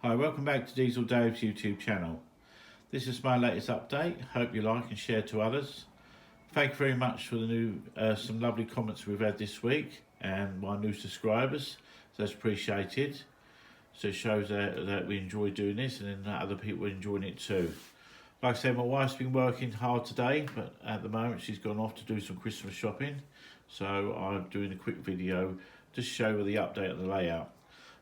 Hi, welcome back to Diesel Dave's YouTube channel. This is my latest update. Hope you like and share to others. Thank you very much for the some lovely comments we've had this week and my new subscribers. So that's appreciated. So it shows that we enjoy doing this and then other people are enjoying it too. Like I said, my wife's been working hard today, but at the moment she's gone off to do some Christmas shopping. So I'm doing a quick video to show the update of the layout.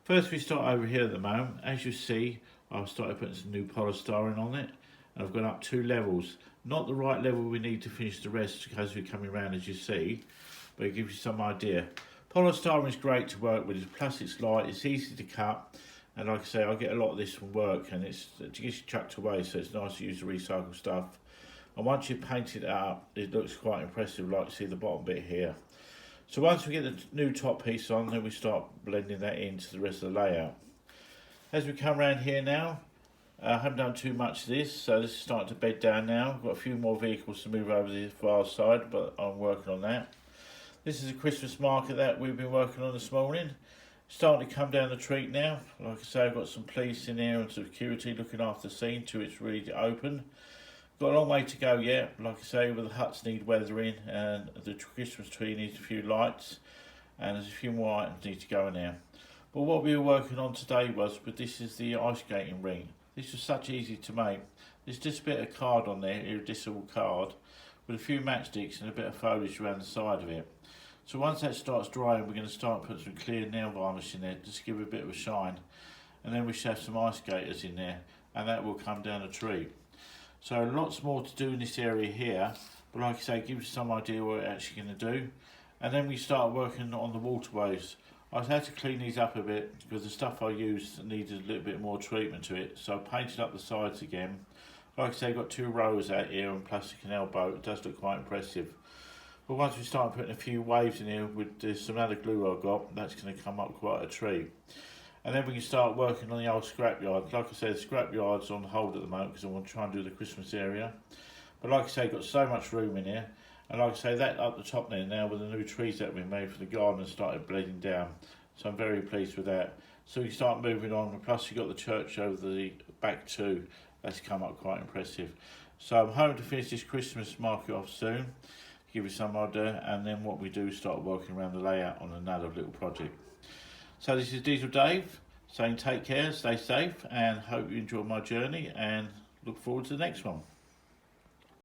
First we start over here at the moment. As you see, I've started putting some new polystyrene on it. And I've gone up 2 levels. Not the right level we need to finish the rest as we're coming around, as you see, but it gives you some idea. Polystyrene is great to work with, plus it's light, it's easy to cut, and like I say, I get a lot of this from work and it gets chucked away, so it's nice to use the recycled stuff. And once you've painted it up, it looks quite impressive, like you see the bottom bit here. So once we get the new top piece on, then we start blending that into the rest of the layout. As we come around here now, I haven't done too much of this, so this is starting to bed down now. I've got a few more vehicles to move over the far side, but I'm working on that. This is a Christmas market that we've been working on this morning. Starting to come down the treat now. Like I say, I've got some police in there and security looking after the scene till it's ready to open. Got a long way to go yet. Like I say, the huts need weathering and the Christmas tree needs a few lights and there's a few more items need to go in there. But what we were working on today but this is the ice skating ring. This was such easy to make. There's just a bit of card on there, iridescent card, with a few matchsticks and a bit of foliage around the side of it. So once that starts drying, we're going to start putting some clear nail varnish in there just to give it a bit of a shine. And then we should have some ice skaters in there and that will come down a tree. So lots more to do in this area here, but like I say, it gives you some idea what we're actually going to do. And then we start working on the waterways. I've had to clean these up a bit because the stuff I used needed a little bit more treatment to it. So I painted up the sides again. Like I say, I've got 2 rows out here on plastic canal boat. It does look quite impressive. But once we start putting a few waves in here, there's some other glue I've got, that's going to come up quite a tree. And then we can start working on the old scrapyard. Like I said, the scrapyard's on hold at the moment because I want to try and do the Christmas area. But like I say, got so much room in here. And like I say, that up the top there now with the new trees that we made for the garden started bleeding down. So I'm very pleased with that. So we start moving on. And plus you've got the church over the back too. That's come up quite impressive. So I'm hoping to finish this Christmas market off soon. Give you some idea. And then what we do is start working around the layout on another little project. So this is Diesel Dave saying take care, stay safe, and hope you enjoy my journey and look forward to the next one.